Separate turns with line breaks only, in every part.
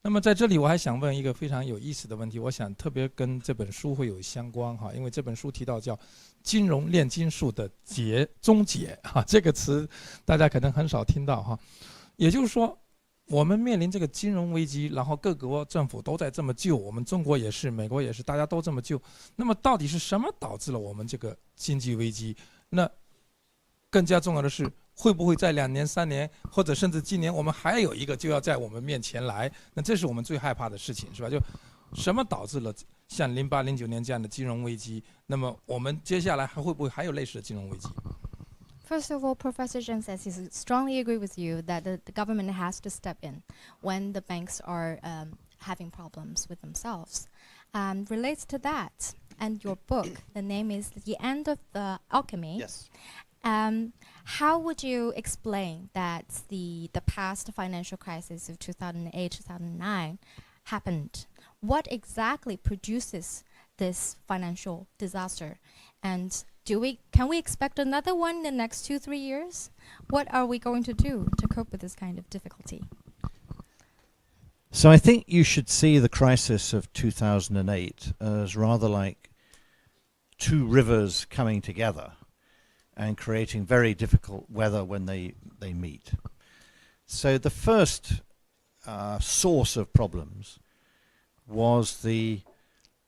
那么在这里我还想问一个非常有意思的问题，我想特别跟这本书会有相关哈，因为这本书提到叫金融炼金术的终结哈，这个词大家可能很少听到哈。也就是说我们面临这个金融危机，然后各国政府都在这么救，我们中国也是，美国也是，大家都这么救，那么到底是什么导致了我们这个经济危机？那更加重要的是，会不会在2年3年或者甚至今年我们还有一个就要在我们面前来？那这是我们最害怕的事情，是吧？就什么导致了像08、09年这样的金融危机？那么我们接下来会不会还有类似的金融危机？
First of all, Professor Zheng says he strongly agree with you that the government has to step in when the banks are having problems with themselves. Relates to that, and your book, the name is The End of the Alchemy.
Yes.
How would you explain that the past financial crisis of 2008, 2009 happened? What exactly produces this financial disaster? And can we expect another one in the next 2-3 years? What are we going to do to cope with this kind of difficulty?
So I think you should see the crisis of 2008 as rather like two rivers coming together and creating very difficult weather when they meet. So the first source of problems was the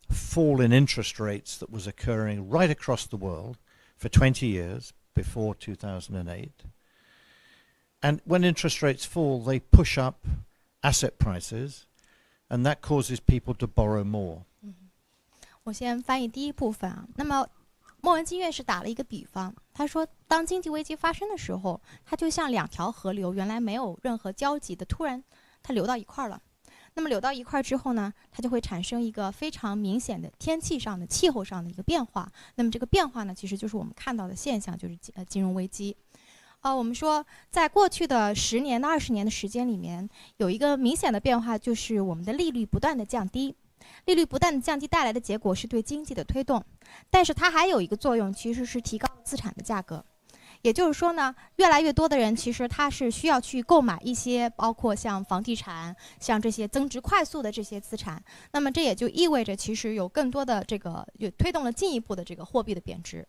fall in interest rates that was occurring right across the world for 20 years before 2008. And when interest rates fall, they push up asset prices, and that causes people to borrow more.
我先翻译第一部分啊。那么莫文金院士打了一个比方，他说，当经济危机发生的时候，它就像2条河流，原来没有任何交集的，突然它流到一块儿了。那么流到一块儿之后呢，它就会产生一个非常明显的天气上的、气候上的一个变化。那么这个变化呢，其实就是我们看到的现象，就是金融危机。我们说，在过去的10年到20年的时间里面，有一个明显的变化，就是我们的利率不断的降低。利率不断的降低带来的结果是对经济的推动，但是它还有一个作用，其实是提高资产的价格。也就是说呢，越来越多的人其实他是需要去购买一些包括像房地产、像这些增值快速的这些资产。那么这也就意味着，其实有更多的这个也推动了进一步的这个货币的贬值。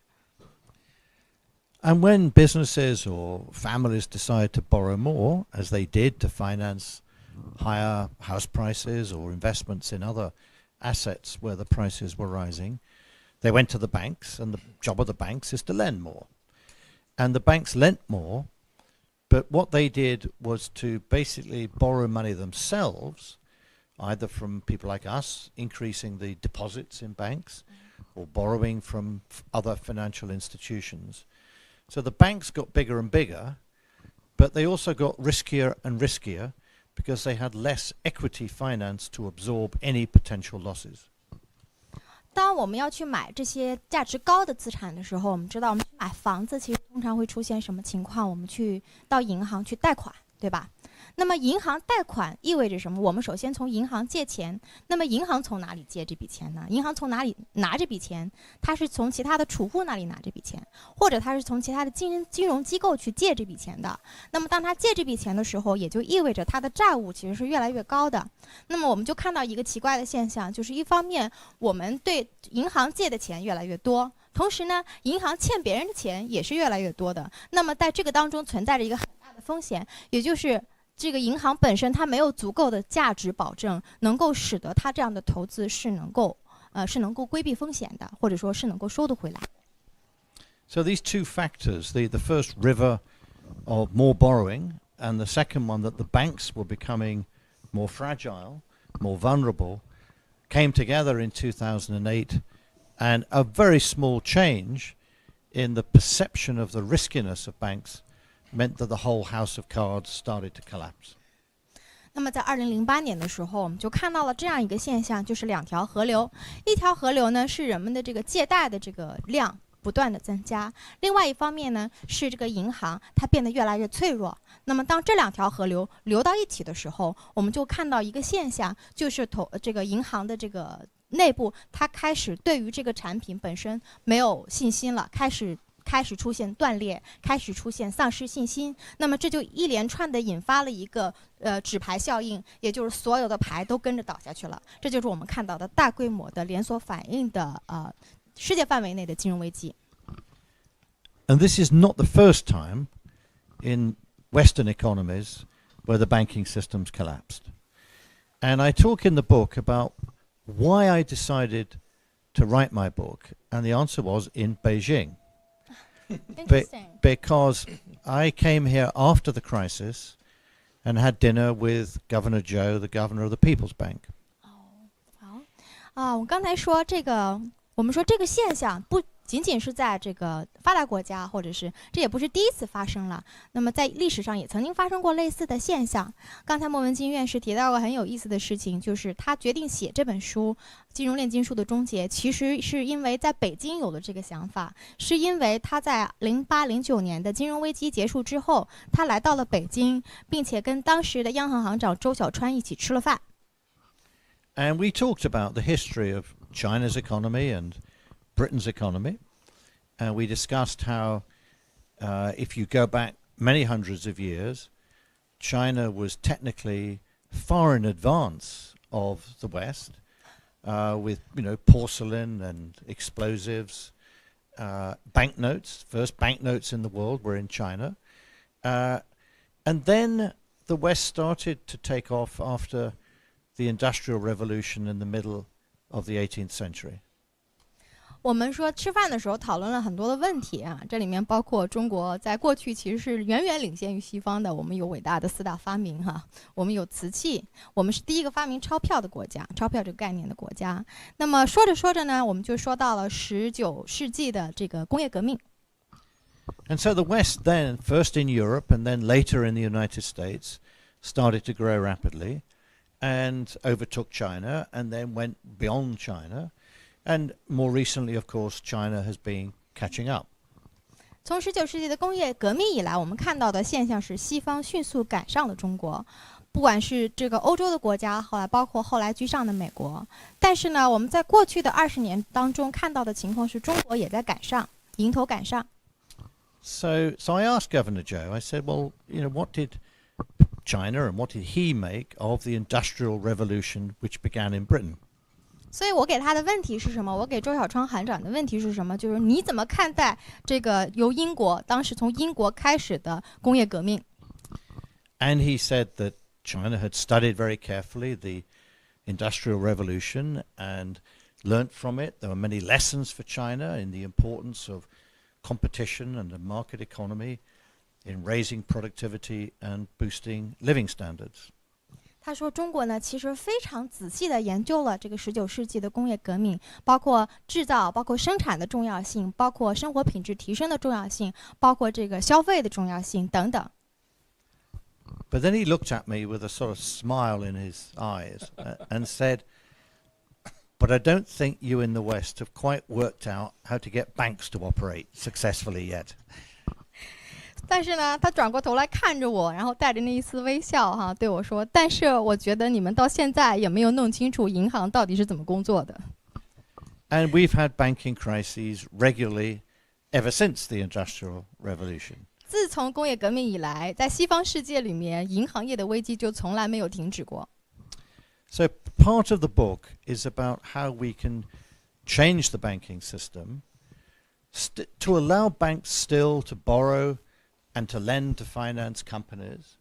And when businesses or families decide to borrow more, as they did to finance higher house prices or investments in other assets where the prices were rising, they went to the banks, and the job of the banks is to lend more. And the banks lent more, but what they did was to basically borrow money themselves, either from people like us, increasing the deposits in banks, or borrowing from other financial institutions. So the banks got bigger and bigger, but they also got riskier and riskier because they had less equity finance to absorb any potential losses.
当我们要去买这些价值高的资产的时候，我们知道我们去买房子其实通常会出现什么情况？我们去到银行去贷款，对吧？那么银行贷款意味着什么？我们首先从银行借钱，那么银行从哪里借这笔钱呢？银行从哪里拿这笔钱？它是从其他的储户那里拿这笔钱，或者它是从其他的金融机构去借这笔钱的。那么当他借这笔钱的时候，也就意味着他的债务其实是越来越高的。那么我们就看到一个奇怪的现象，就是一方面我们对银行借的钱越来越多，同时呢，银行欠别人的钱也是越来越多的。那么在这个当中存在着一个很大的风险，也就是这个银行本身它没有足够的价值保证，能够使得它这样的投资是能够规避风险的，或者说是能够收得回来。
So these two factors, the first river of more borrowing, and the second one that the banks were becoming more fragile, more vulnerable, came together in 2008, and a very small change in the perception of the riskiness of banks meant that the whole house of cards started to collapse.
那么在2008年的时候，我们就看到了这样一个现象，就是2条河流，一条河流呢是人们的这个借贷的这个量不断的增加，另外一方面呢是这个银行它变得越来越脆弱。那么当这2条河流流到一起的时候，我们就看到一个现象，就是这个银行的这个内部它开始对于这个产品本身没有信心了，开始出现断裂，开始出现丧失信心，那么这就一连串的引发了一个纸牌效应，也就是所有的牌都跟着倒下去了，这就是我们看到的大规模的连锁反应的世界范围内的金融危机。
And this is not the first time in Western economies where the banking systems collapsed. And I talk in the book about why I decided to write my book, and the answer was in Beijing. Because I came here after the crisis and had dinner with Governor Zhou, the governor of the People's Bank.
我刚才说这个，我们说这个现象不仅仅是在这个发达国家，或者是这也不是第一次发生了。那么在历史上也曾经发生过类似的现象。刚才莫文金院士提到过很有意思的事情，就是他决定写这本书《金融炼金术的终结》，其实是因为在北京有了这个想法，是因为他在08-09年的金融危机结束之后，他来到了北京，并且跟当时的央行行长周小川一起吃了饭。
And we talked about the history of China's economy and Britain's economy, and we discussed how if you go back many hundreds of years, China was technically far in advance of the West, with porcelain and explosives, banknotes. First banknotes in the world were in China, and then the West started to take off after the Industrial Revolution in the middle of the 18th century.
我们说吃饭的时候讨论了很多的问题啊，这里面包括中国在过去其实是远远领先于西方的。我们有伟大的4大发明哈，我们有瓷器，我们是第一个发明钞票的国家，钞票这个概念的国家。那么说着说着呢，我们就说到了19世纪的这个工业革命。
And so the West then, first in Europe and then later in the United States, started to grow rapidly and overtook China and then went beyond China.And more recently, of course, China has been catching up.
从19世纪的工业革命以来，我们看到的现象是西方迅速赶上了中国，不管是这个欧洲的国家，包括后来居上的美国。但是呢，我们在过去的20年当中看到的情况是中国也在赶上，迎头赶上。
So I asked Governor Zhou, I said, well, what did China and what did he make of the Industrial Revolution which began in Britain?
所以我给他的问题是什么？我给周小川行长的问题是什么？就是你怎么看待这个由当时从英国开始的工业革命
？And he said that China had studied very carefully the Industrial Revolution and learnt from it. There were many lessons for China in the importance of competition and the market economy in raising productivity and boosting living standards.
他说中国呢其实非常仔细地研究了这个19世纪的工业革命，包括制造，包括生产的重要性，包括生活品质提升的重要性，包括这个消费的重要性等等。
But then he looked at me with a sort of smile in his eyes and said, but I don't think you in the West have quite worked out how to get banks to operate successfully yet.
但是呢，他转过头来看着我，然后带着那一丝微笑哈，对我说：“但是我觉得你们到现在也没有弄清楚银行到底是怎么工作的。”
And we've had banking crises regularly ever since the Industrial Revolution.
自从工业革命以来，在西方世界里面，银行业的危机就从来没有停止过。
So part of the book is about how we can change the banking system to allow banks still to borrow.and to lend to finance companies,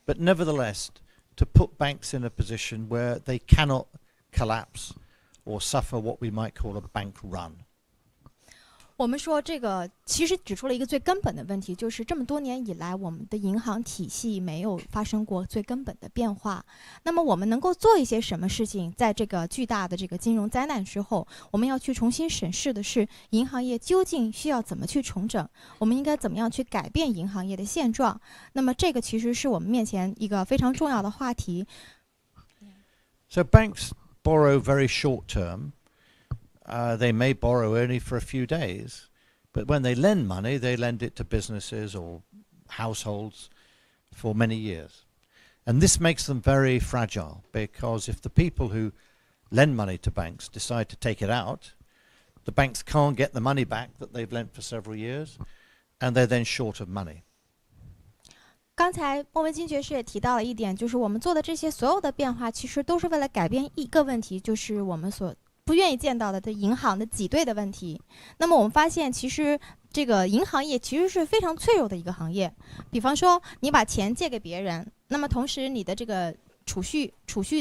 but nevertheless to put banks in a position where they cannot collapse or suffer what we might call a bank run.
我们说这个其实指出了一个最根本的问题，就是这么多年以来，我们的银行体系没有发生过最根本的变化。那么我们能够做一些什么事情？在这个巨大的这个金融灾难之后，我们要去重新审视的是银行业究竟需要怎么去重整，我们应该怎么样去改变银行业的现状。那么这个其实是我们面前一个非常重要的话题。
So banks borrow very short term.They may borrow only for a few days, but when they lend money, they lend it to businesses or households for many years. And this makes them very fragile because if the people who lend money to banks decide to take it out, the banks can't get the money back that they've lent for several years, and they're then short of money.
刚才莫文金爵士也提到了一点，就是我们做的这些所有的变化，其实都是为了改变一个问题，就是我们所不愿意见到的银行的挤兑的问题。那么我们发现，其实这个银行业其实是非常脆弱的一个行业。比方说，你把钱借给别人，那么同时你的这个储蓄，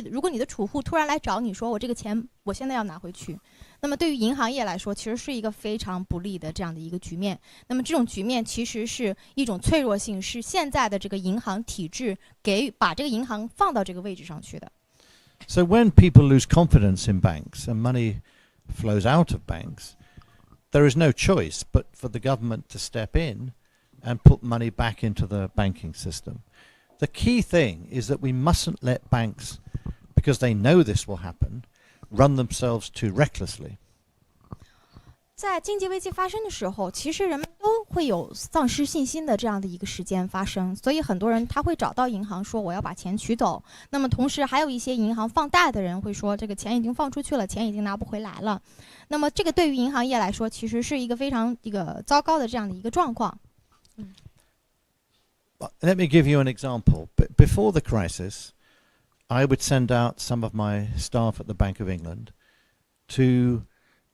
如果你的储户突然来找你说，我这个钱我现在要拿回去，那么对于银行业来说，其实是一个非常不利的这样的一个局面。那么这种局面其实是一种脆弱性，是现在的这个银行体制把这个银行放到这个位置上去的。
So when people lose confidence in banks and money flows out of banks, there is no choice but for the government to step in and put money back into the banking system. The key thing is that we mustn't let banks, because they know this will happen, run themselves too recklessly.
在经济危机发生的时候，其实人们都会有丧失信心的这样的一个时间发生，所以很多人他会找到银行说我要把钱取走。那么同时还有一些银行放贷的人会说这个钱已经放出去了，钱已经拿不回来了。那么这个对于银行业来说，其实是一个非常糟糕的这样的一个状况。
Let me give you an example. Before the crisis, I would send out some of my staff at the Bank of England to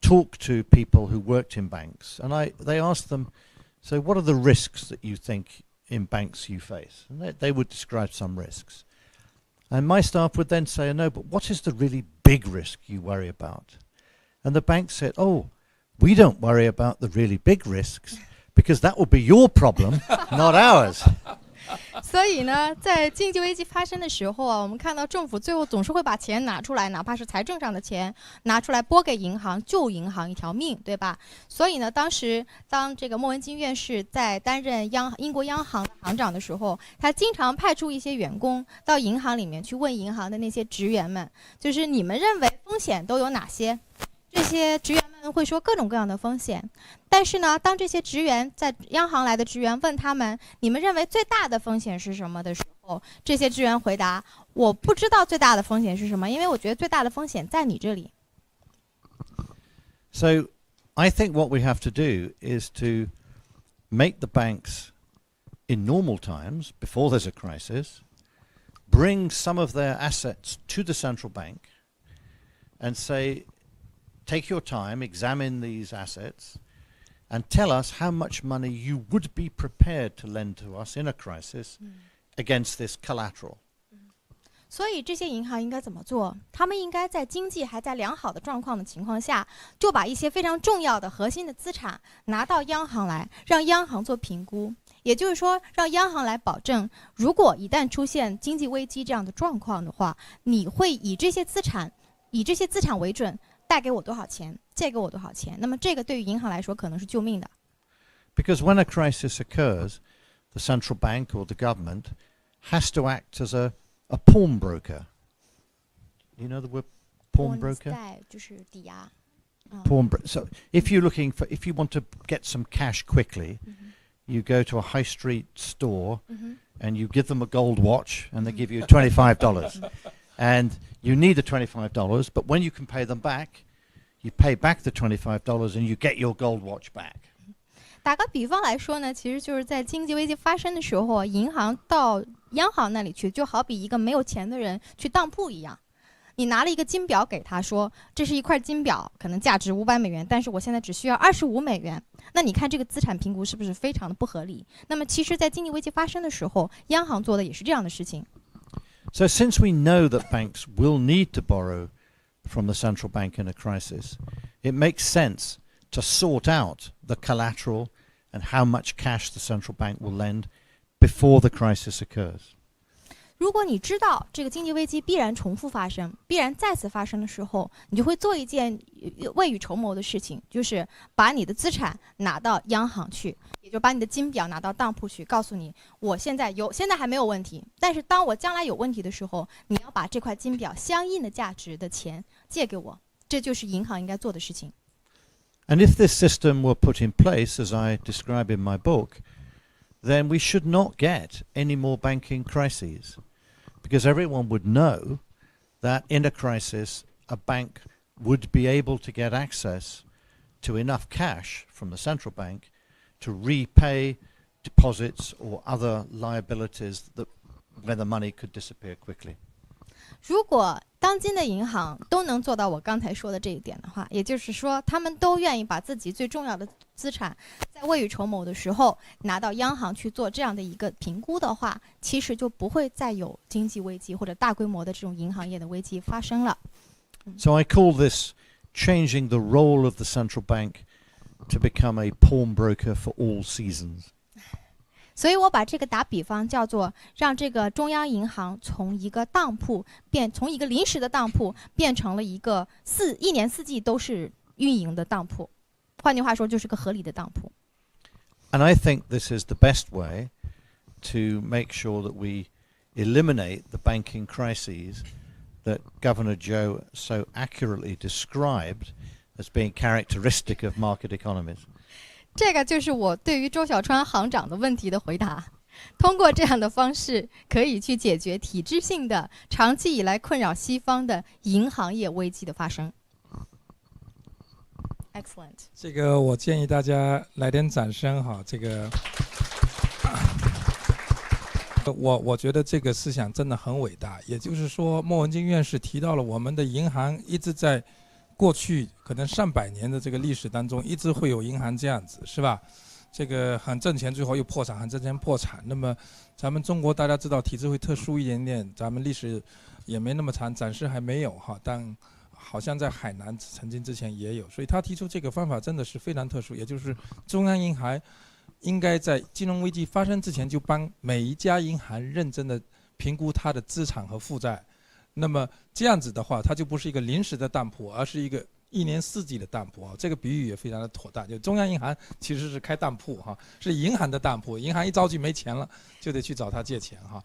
talk to people who worked in banks, and they asked them, so what are the risks that you think in banks you face? And they would describe some risks. And my staff would then say, no, but what is the really big risk you worry about? And the bank said, oh, we don't worry about the really big risks because that will be your problem, not ours.
所以呢，在经济危机发生的时候啊，我们看到政府最后总是会把钱拿出来，哪怕是财政上的钱拿出来拨给银行，救银行一条命，对吧？所以呢，当这个默文金院士在担任英国央行的行长的时候，他经常派出一些员工到银行里面去问银行的那些职员们，就是你们认为风险都有哪些？这些职员们会说各种各样的风险，但是呢，当这些在央行来的职员问他们，你们认为最大的风险是什么的时候，这些职员回答，我不知道最大的风险是什么，因为我觉得最大的风险在你这里。
So, I think what we have to do is to make the banks, in normal times, before there's a crisis, bring some of their assets to the central bank and say, take your time, examine these assets, and tell us how much money you would be prepared to lend to us in a crisis against this collateral.
所以这些银行应该怎么做？他们应该在经济还在良好的状况的情况下，就把一些非常重要的核心的资产拿到央行来，让央行做评估。也就是说，让央行来保证，如果一旦出现经济危机这样的状况的话，你会以这些资产为准。贷给我多少钱，借给我多少钱，那么这个对于银行来说可能是救命的。
Because when a crisis occurs, the central bank or the government has to act as a pawnbroker. You know the word pawnbroker?
贷就是抵押。
So if you want to get some cash quickly, you go to a high street store and you give them a gold watch and they give you $25. And you need the $25, but when you can pay them back, you pay back the $25 and you get your gold watch back.
打个比方来说呢，其实就是在经济危机发生的时候，银行到央行那里去，就好比一个没有钱的人去当铺一样。你拿了一个金表给他说，这是一块金表，可能价值$500，但是我现在只需要$25。那你看这个资产评估是不是非常的不合理？那么其实，在经济危机发生的时候，央行做的也是这样的事情。
So since we know that banks will need to borrow from the central bank in a crisis, it makes sense to sort out the collateral and how much cash the central bank will lend before the crisis occurs.
如果你知道这个经济危机必然重复发生，必然再次发生的时候，你就会做一件未雨绸缪的事情，就是把你的资产拿到央行去，也就把你的金表拿到当铺去，告诉你我现在还没有问题，但是当我将来有问题的时候，你要把这块金表相应的价值的钱借给我，这就是银行应该做的事情。
And if this system were put in place, as I describe in my book, then we should not get any more banking crises, because everyone would know that in a crisis, a bank would be able to get access to enough cash from the central bank to repay deposits or other liabilities that where the money could disappear quickly.
如果当今的银行都能做到我刚才说的这一点的话，也就是说，他们都愿意把自己最重要的资产在未雨绸缪的时候拿到央行去做这样的一个评估的话，其实就不会再有经济危机或者大规模的这种银行业的危机发生了。
So I call this changing the role of the central bank to become a pawnbroker for all seasons.
所以我把这个打比方叫做让这个中央银行从一个当铺从一个临时的当铺变成了一个一年四季都是运营的当铺，换句话说就是个合理的当铺。
And I think this is the best way to make sure that we eliminate the banking crises that Governor Joe so accurately described as being characteristic of market economies.
这个就是我对于周小川行长的问题的回答。通过这样的方式，可以去解决体制性的、长期以来困扰西方的银行业危机的发生。Excellent。
这个我建议大家来点掌声哈。这个，我觉得这个思想真的很伟大。也就是说，莫文金院士提到了我们的银行一直在过去可能上百年的这个历史当中，一直会有银行这样子，是吧？这个很挣钱，最后又破产，很挣钱破产。那么咱们中国大家知道体制会特殊一点点，咱们历史也没那么长，暂时还没有哈，但好像在海南曾经之前也有。所以他提出这个方法真的是非常特殊，也就是中央银行应该在金融危机发生之前就帮每一家银行认真的评估它的资产和负债。那么这样子的话，它就不是一个临时的当铺，而是一个一年四季的当铺啊。这个比喻也非常的妥当。就中央银行其实是开当铺哈，是银行的当铺，银行一着急没钱了，就得去找他借钱哈。